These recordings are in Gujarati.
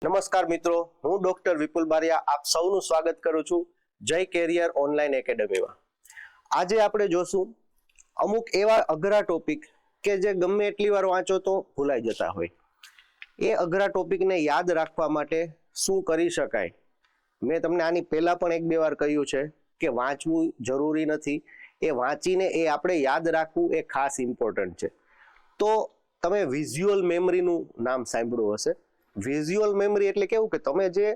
નમસ્કાર મિત્રો, હું ડોક્ટર વિપુલ બારિયા આપ સૌનું સ્વાગત કરું છું જય કેરિયર ઓનલાઈન એકેડમીમાં। આજે આપણે જોશું અમુક એવા અઘરા ટોપિક કે જે ગમે એટલી વાર વાંચો તો ભૂલાઈ જતા હોય। એ અઘરા ટોપિકને યાદ રાખવા માટે શું કરી શકાય? મેં તમને આની પહેલા પણ એક બે વાર કહ્યું છે કે વાંચવું જરૂરી નથી, એ વાંચીને એ આપણે યાદ રાખવું એ ખાસ ઇમ્પોર્ટન્ટ છે। તો તમે વિઝ્યુઅલ મેમરીનું નામ સાંભળ્યું હશે। વિઝ્યુઅલ મેમરી એટલે કેવું કે તમે જે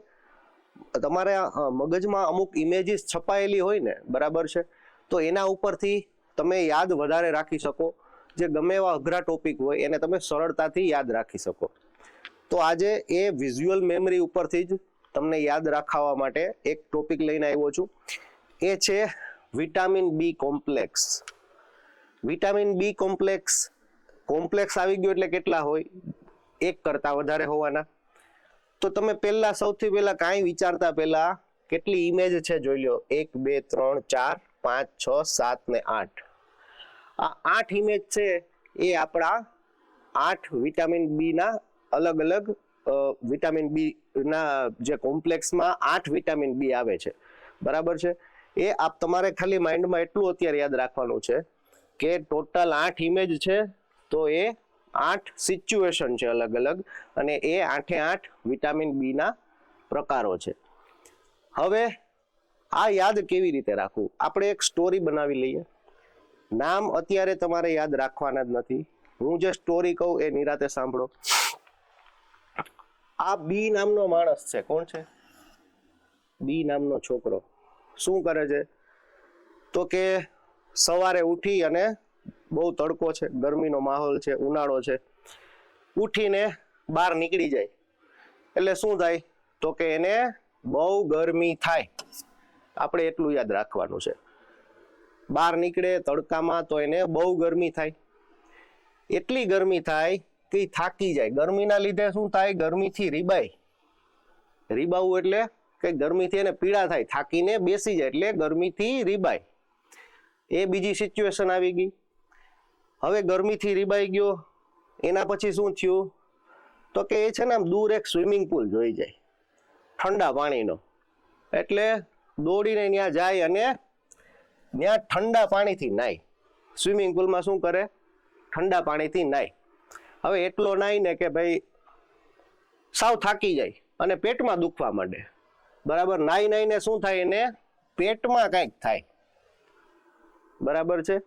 તમારા મગજમાં અમુક ઇમેજીસ છપાયેલી હોય ને, બરાબર છે, તો એના ઉપરથી તમે યાદ વધારે રાખી શકો। જે ગમે એવા અઘરા ટોપિક હોય એને તમે સરળતાથી યાદ રાખી શકો। તો આજે એ વિઝ્યુઅલ મેમરી ઉપરથી જ તમને યાદ રાખવા માટે એક ટોપિક લઈને આવ્યો છું। એ છે vitamin B complex. Vitamin B complex આવી ગયો એટલે કેટલા હોય? એક કરતા વધારે હોવાના। તો તમે સૌથી પહેલા કાંઈ વિચારતા પહેલા કેટલી ઇમેજ છે જોઈ લો। 1 2 3 4 5 6 7 ને 8। આ 8 ઇમેજ છે એ આપણા 8 વિટામિન બી ના અલગ અલગ વિટામિન બી ના જે કોમ્પ્લેક્સમાં 8 વિટામિન બી આવે છે, બરાબર છે। એ આપ તમારે ખાલી માઇન્ડમાં એટલું અત્યારે યાદ રાખવાનું છે કે ટોટલ 8 ઇમેજ છે, તો એ 8 સિચ્યુએશન છે અલગ અલગ, અને એ 8 વિટામિન બી ના પ્રકારો છે। હવે આ યાદ કેવી રીતે રાખવું? આપણે એક સ્ટોરી બનાવી લઈએ। નામ અત્યારે તમારે યાદ રાખવાના જ નથી, હું જે સ્ટોરી કહું એ નિરાતે સાંભળો। આ બી નામનો માણસ છે। કોણ છે? બી નામનો છોકરો। શું કરે છે? તો કે સવારે ઉઠી અને બહુ તડકો છે, ગરમીનો માહોલ છે, ઉનાળો છે, ઉઠીને બહાર નીકળી જાય એટલે શું થાય? તો કે એને બહુ ગરમી થાય। આપણે એટલું યાદ રાખવાનું છે। બહાર નીકળે તડકામાં તો એને બહુ ગરમી થાય। એટલી ગરમી થાય કે થાકી જાય। ગરમીના લીધે શું થાય? ગરમીથી રીબાવું એટલે કે ગરમીથી એને પીડા થાય, થાકીને બેસી જાય એટલે ગરમીથી રીબાય। એ બીજી સિચ્યુએશન આવી ગઈ। હવે ગરમીથી રીબાઈ ગયો, એના પછી શું થયું? તો કે એ છે ને આમ દૂર એક સ્વિમિંગ પુલ જોઈ જાય ઠંડા પાણીનો, એટલે દોડીને ત્યાં જાય અને ત્યાં ઠંડા પાણીથી નાય। સ્વિમિંગ પુલમાં શું કરે? ઠંડા પાણીથી નાય। હવે એટલો નાય ને કે ભાઈ સાવ થાકી જાય અને પેટમાં દુખવા માંડે, બરાબર। નાઈને શું થાય? એને પેટમાં કંઈક થાય, બરાબર છે।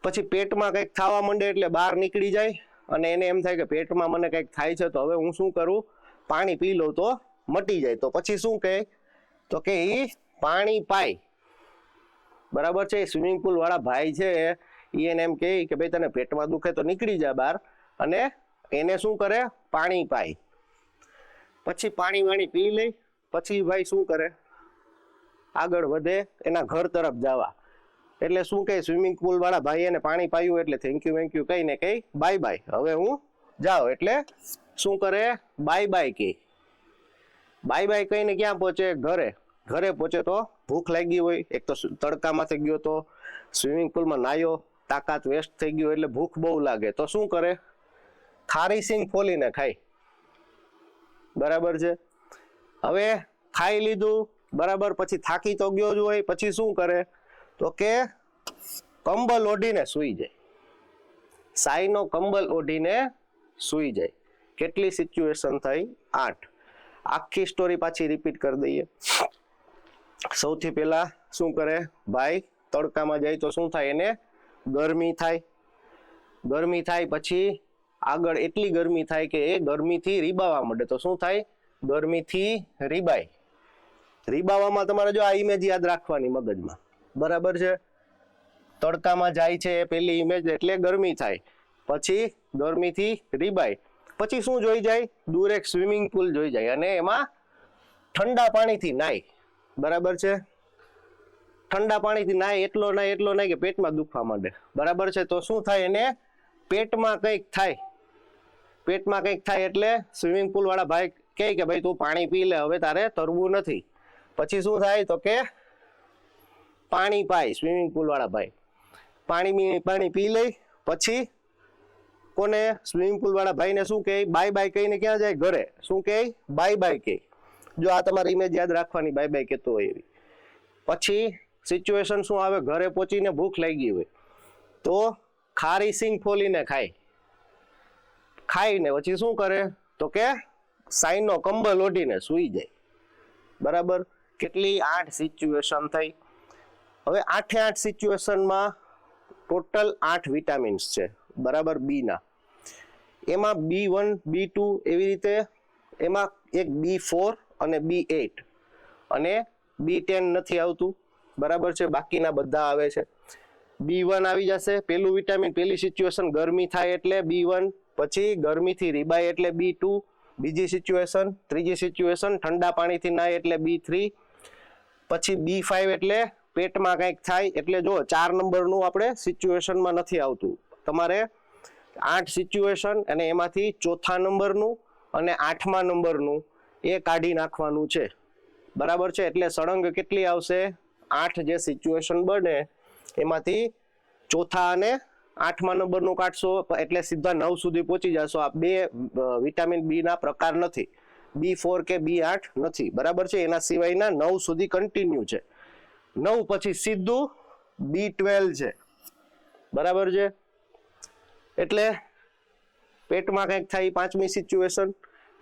પછી પેટમાં કંઈક થવા માંડે એટલે બહાર નીકળી જાય અને એને એમ થાય કે પેટમાં મને કંઈક થાય છે, તો હવે હું શું કરું? પાણી પી લઉં તો મટી જાય। તો પછી શું કહે? તો કે એ પાણી પાય, બરાબર છે। સ્વિમિંગ પુલ વાળા ભાઈ છે એ એને એમ કહે કે ભાઈ તને પેટમાં દુખે તો નીકળી જા બહાર, અને એને શું કરે? પાણી પાય। પછી પાણી પી લે, પછી ભાઈ શું કરે? આગળ વધે એના ઘર તરફ જવા। એટલે શું કહે? સ્વિમિંગ પુલ વાળા ભાઈ એને પાણી પાયું એટલે થેન્ક યુ કહીને કહે બાય બાય, હવે હું જાઉં। એટલે શું કરે? બાય બાય કહે। બાય બાય કહીને ક્યાં પહોંચે? ઘરે। ઘરે પહોંચે તો ભૂખ લાગી હોય, એક તો તડકામાંથી ગયો તો સ્વિમિંગ પુલમાં નાયો, તાકાત વેસ્ટ થઈ ગયો એટલે ભૂખ બહુ લાગે, તો શું કરે? ખારી સિંગ ફોલીને ખાય, બરાબર છે। હવે ખાઈ લીધું, બરાબર, પછી થાકી તો ગયો જ હોય, પછી શું કરે? તો કે કંબલ ઓઢીને સૂઈ જાય। સાઈનો કંબલ ઓઢીને સૂઈ જાય। કેટલી સિચ્યુએશન થઈ? 8। આખી સ્ટોરી પાછી રિપીટ કરી દઈએ। સૌથી પહેલા શું કરે? ભાઈ તડકામાં જાય તો શું થાય? એને ગરમી થાય। ગરમી થાય પછી આગળ એટલી ગરમી થાય કે એ ગરમીથી રીબાવા માંડે, તો શું થાય? ગરમીથી રીબાય। રીબાવામાં તમારે જો આ ઇમેજ યાદ રાખવાની મગજમાં, બરાબર છે। તડકામાં જાય છે પેલી ઇમેજ એટલે ગરમી થાય, પછી ગરમીથી રીબાય, પછી શું જોઈ જાય? દૂર એક સ્વિમિંગ પુલ જોઈ જાય અને એમાં ઠંડા પાણીથી નાય, બરાબર છે। ઠંડા પાણીથી નાય એટલો નાય કે પેટમાં દુખવા માંડે, બરાબર છે। તો શું થાય? એને પેટમાં કંઈક થાય। પેટમાં કંઈક થાય એટલે સ્વિમિંગ પુલ વાળા ભાઈ કહે કે ભાઈ તું પાણી પી લે, હવે તારે તરવું નથી। પછી શું થાય? તો કે પાણી પાય સ્વિમિંગ પુલ વાળા ભાઈ। પાણી પી લે, પછી કોને સ્વિમિંગ પુલ વાળા ભાઈને શું કહે બાય બાય કહીને ક્યાં જાય ઘરે શું કહે બાય બાય કહે જો આ તમારી ઇમેજ યાદ રાખવાની બાય બાય કહેતો હોય એવી પછી સિચ્યુએશન શું આવે ઘરે પહોંચીને ભૂખ લાગી હોય તો ખારી સિંગ ફોલીને ખાઈને પછી શું કરે તો કે સાઈનો કંબલ ઓઢીને સૂઈ જાય બરાબર કેટલી 8 સિચ્યુએશન થઈ હવે 8 સિચ્યુએશનમાં ટોટલ 8 વિટામિન્સ છે બરાબર બી ના એમાં B1 B2 એવી રીતે એમાં એક B4 અને B8 અને B10 નથી આવતું બરાબર છે બાકીના બધા આવે છે B1 આવી જશે પેલું વિટામિન પેલી સિચ્યુએશન ગરમી થાય એટલે B1 પછી ગરમીથી રીબાય એટલે B2 બીજી સિચ્યુએશન ત્રીજી સિચ્યુએશન ઠંડા પાણીથી નાય એટલે B3 પછી B5 એટલે પેટમાં કંઈક થાય એટલે જો 4 નંબરનું આપણે સિચ્યુએશનમાં નથી આવતું તમારે 8 સિચ્યુએશન અને એમાંથી ચોથા નંબરનું અને 8મા નંબરનું એ કાઢી નાખવાનું છે બરાબર છે એટલે સળંગ કેટલી આવશે 8 જે સિચ્યુએશન બને એમાંથી ચોથા અને 8મા નંબરનું કાઢશો એટલે સીધા 9 સુધી પહોંચી જશો આ બે વિટામિન બી ના પ્રકાર નથી B4 કે B8 નથી બરાબર છે એના સિવાયના 9 સુધી કન્ટિન્યુ છે 9 પછી સીધું B12 છે બરાબર છે એટલે પેટમાં કંઈક થાય 5મી સિચ્યુએશન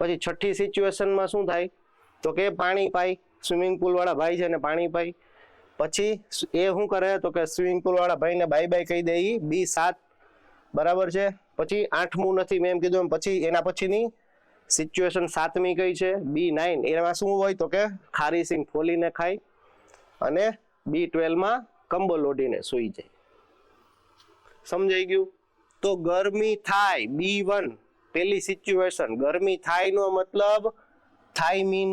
પછી 6ઠી સિચ્યુએશનમાં શું થાય તો કે પાણી પાય સ્વિમિંગ પુલ વાળા ભાઈ છે ને પાણી પાય પછી એ શું કરે તો કે સ્વિમિંગ પુલ વાળા ભાઈને બાય બાય કહી દે B7 બરાબર છે પછી 8મું નથી મેં એમ કીધું એમ પછી એના પછીની સિચ્યુએશન 7મી કઈ છે B9 એમાં શું હોય તો કે ખારી સિંગ ફોલીને ખાય અને B12માં કંબલ ઓઢીને સૂઈ જાય સમજાઈ ગયું તો ગરમી થાય B1 પેલી સિચ્યુએશન ગરમી થાય નો મતલબ થાઇમિન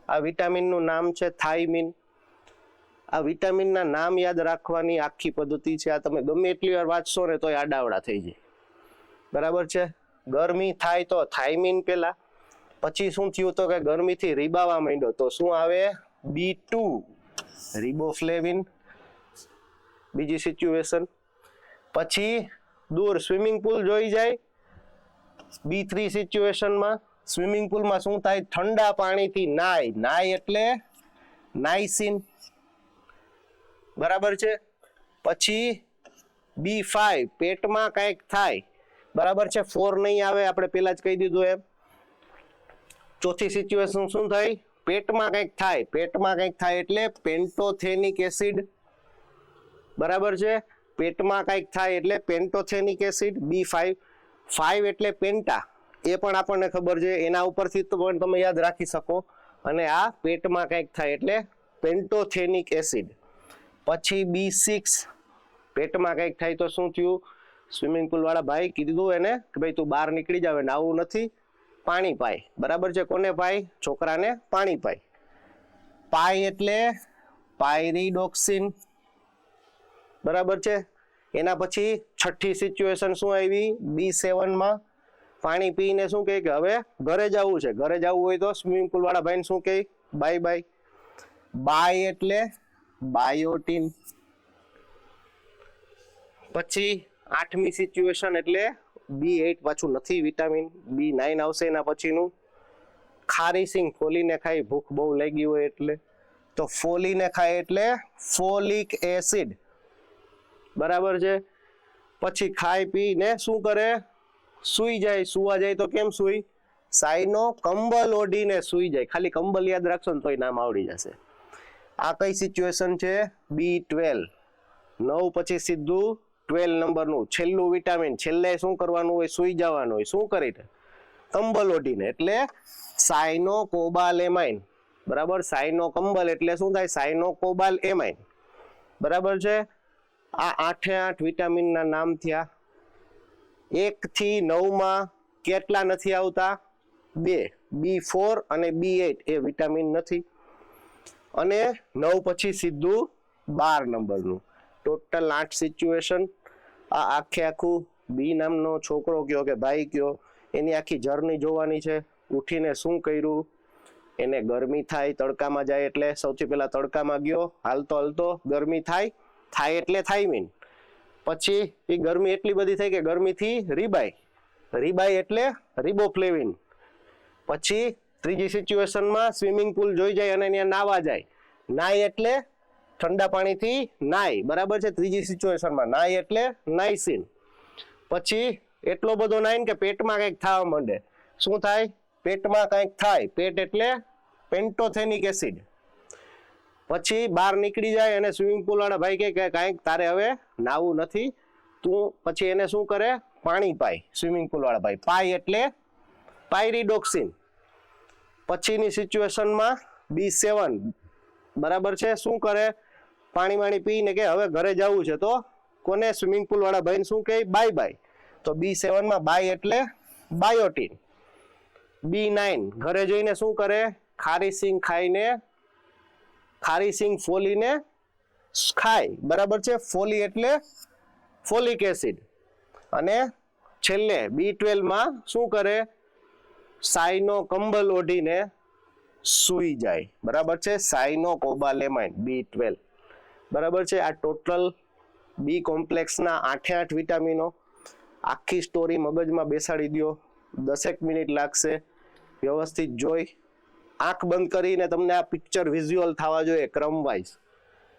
આ વિટામિનનું નામ છે થાઇમિન આ વિટામિનના નામ યાદ રાખવાની આખી પદ્ધતિ છે આ તમે ગમે એટલી વાર વાંચશો ને તોય આડાવડા થઈ જાય બરાબર છે ગરમી થાય તો થાઇમિન પેલા પછી શું થયું તો કે ગરમીથી રીબાવા માંડ્યો તો શું આવે B2 રિબોફ્લેવિન બીજી સિચ્યુએશન પછી દૂર સ્વિમિંગ પુલ જોઈ જાય B3 સિચ્યુએશનમાં સ્વિમિંગ પુલમાં શું થાય ઠંડા પાણીથી નાય એટલે નાઇસિન બરાબર છે પછી B5 પેટમાં કંઈક થાય બરાબર છે 4 નહીં આવે આપણે પેલા જ કહી દીધું એમ ચોથી સિચ્યુએશન શું થાય પેટમાં કંઈક થાય એટલે પેન્ટોથેનિક એસિડ બરાબર છે પેટમાં કંઈક થાય એટલે પેન્ટોથેનિક એસિડ B5 5 એટલે પેન્ટા એ પણ આપણને ખબર છે એના ઉપરથી તો પણ તમે યાદ રાખી શકો અને આ પેટમાં કંઈક થાય એટલે પેન્ટોથેનિક એસિડ પછી B6 પેટમાં કંઈક થાય તો શું થયું સ્વિમિંગ પુલ વાળા ભાઈ કીધું એને કે ભાઈ તું બહાર નીકળી જાવ નાવું નથી પાણી પાય બરાબર છે કોને પાય છોકરાને પાણી પાય એટલે પાયરિડોક્સિન બરાબર છે એના પછી 6ઠી સિચ્યુએશન શું આવી B7માં પાણી પીને શું કહે કે હવે ઘરે જવું છે ઘરે જવું હોય તો સ્વિમિંગ પુલ વાળા ભાઈને શું કહે બાય બાય એટલે બાયોટિન પછી 8મી સિચ્યુએશન એટલે B8 પાછું નથી વિટામિન B9 આવશે એના પછીનું ખારી સિંગ ફોલીને ખાય ભૂખ બહુ લાગી હોય એટલે તો ફોલીને ખાય એટલે ફોલિક એસિડ બરાબર છે પછી ખાઈ પીને શું કરે સૂઈ જાય સુવા જાય તો કેમ સૂઈ સાઈનો કંબલ ઓઢીને સૂઈ જાય ખાલી કંબલ યાદ રાખશો ને તોય નામ આવડી જશે આ કઈ સિચ્યુએશન છે B12 9 પછી સીધું 12 નંબરનું છેલ્લું વિટામિન છેલ્લે શું કરવાનું હોય સૂઈ જવાનું હોય શું કરીને કંબલ ઓઢીને એટલે સાયનોકોબાલેમાઇન બરાબર સાયનો કંબલ એટલે શું થાય સાયનોકોબાલેમાઇન બરાબર છે આ 8 વિટામિનના નામ થયા 1 થી 9માં કેટલા નથી આવતા 2 B4 અને B8 એ વિટામિન નથી અને 9 પછી સીધું 12 નંબરનું ટોટલ 8 સિચ્યુએશન આ આખું બી નામનો છોકરો કયો કે ભાઈ કયો એની આખી જર્ની જોવાની છે ઉઠીને શું કર્યું એને ગરમી થાય તડકામાં જાય એટલે સૌથી પહેલા તડકામાં ગયો હાલતો ગરમી થાય એટલે થાઇમિન પછી એ ગરમી એટલી બધી થઈ કે ગરમીથી રીબાય, રીબાય એટલે રિબોફ્લેવિન. પછી ત્રીજી સિચ્યુએશનમાં સ્વિમિંગ પુલ જોઈ જાય અને ત્યાં નાવા જાય, નાય એટલે ઠંડા પાણીથી નાય, બરાબર છે. ત્રીજી સિચ્યુએશનમાં નાય એટલે નાઇસિન. પછી એટલો બધો નાય કે પેટમાં કંઈક થવા માંડે. શું થાય? પેટમાં કંઈક થાય. પેટ એટલે પેન્ટોથેનિક એસિડ. પછી બહાર નીકળી જાય અને સ્વિમિંગ પુલ વાળા ભાઈ કે કાંઈક તારે હવે નાવું નથી, તું પછી એને શું કરે? પાણી પાય. સ્વિમિંગ પુલ વાળા ભાઈ પાય એટલે પાયરિડોક્સિન. પછીની સિચ્યુએશનમાં B7, બરાબર છે, શું કરે? પાણી પીને કે હવે ઘરે જવું છે, તો કોને? સ્વિમિંગ પુલ વાળા ભાઈને શું કહે? Bye bye. તો B7 માં બાય એટલે બાયોટીન. B9 ઘરે જઈને શું કરે? ખારી સિંગ ખાઈને, ખારી સિંગ ફોલીને ખાય, બરાબર છે. ફોલી એટલે ફોલિક એસિડ. અને છેલ્લે B12 માં શું કરે? સાયનો કંબલ ઓઢીને સૂઈ જાય, બરાબર છે. સાયનો કોબાલેમાઇન B12, બરાબર છે. આ ટોટલ બી કોમ્પ્લેક્સના 8 વિટામિનો આખી સ્ટોરી મગજમાં બેસાડી દો. 10 મિનિટ લાગશે. વ્યવસ્થિત જોઈ આંખ બંધ કરીને તમને આ પિક્ચર વિઝ્યુઅલ થવા જોઈએ ક્રમ વાઇઝ,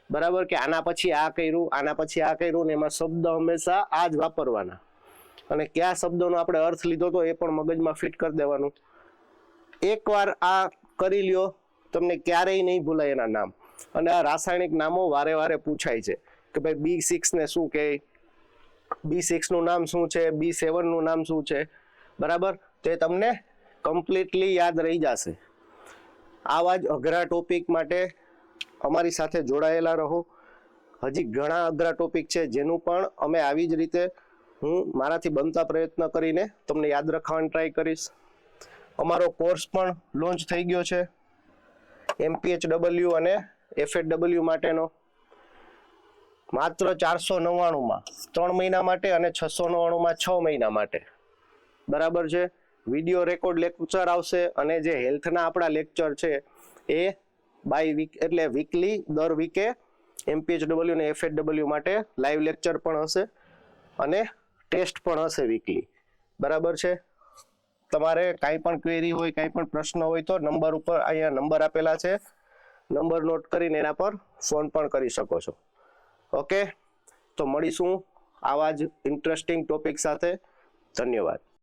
બરાબર, કે આના પછી આ કર્યું, આના પછી આ કર્યું, ને એમાં શબ્દ હંમેશા આ જ વાપરવાના. અને કયા શબ્દોનો આપણે અર્થ લીધો તો એ પણ મગજમાં ફિટ કરી દેવાનું. એકવાર આ કરી લ્યો, તમને ક્યારેય નહીં ભૂલાય એના નામ. અને આ રાસાયણિક નામો વારે વારે પૂછાય છે કે ભાઈ B6 ને શું કહે, B6 નું નામ શું છે, B7 નું નામ શું છે, બરાબર. તે તમને કમ્પ્લીટલી યાદ રહી જશે. આવા જ અઘરા ટોપિક માટે અમારી સાથે જોડાયેલા રહો. હજી ઘણા અઘરા ટોપિક છે જેનું પણ અમે આવી જ રીતે હું મારાથી બનતા પ્રયત્ન કરીને તમને યાદ રાખવાની ટ્રાય કરીશ. અમારો કોર્સ પણ લોન્ચ થઈ ગયો છે MPHW અને FHW માટેનો. માત્ર 499 માં 3 મહિના માટે અને 699 માં 6 મહિના માટે, બરાબર છે. વિડીયો રેકોર્ડ લેક્ચર આવશે અને જે હેલ્થના આપણા લેક્ચર છે એ બાય વીક એટલે વીકલી, દર વીકે MPHW અને FHW માટે લાઈવ લેક્ચર પણ હશે અને ટેસ્ટ પણ હશે વીકલી, બરાબર છે. તમારે કાંઈ પણ ક્વેરી હોય, કાંઈ પણ પ્રશ્ન હોય તો નંબર ઉપર, અહીંયા નંબર આપેલા છે, નંબર નોટ કરીને એના પર ફોન પણ કરી શકો છો. ઓકે, તો મળીશું આવા જ ઇન્ટરેસ્ટિંગ ટોપિક સાથે. ધન્યવાદ.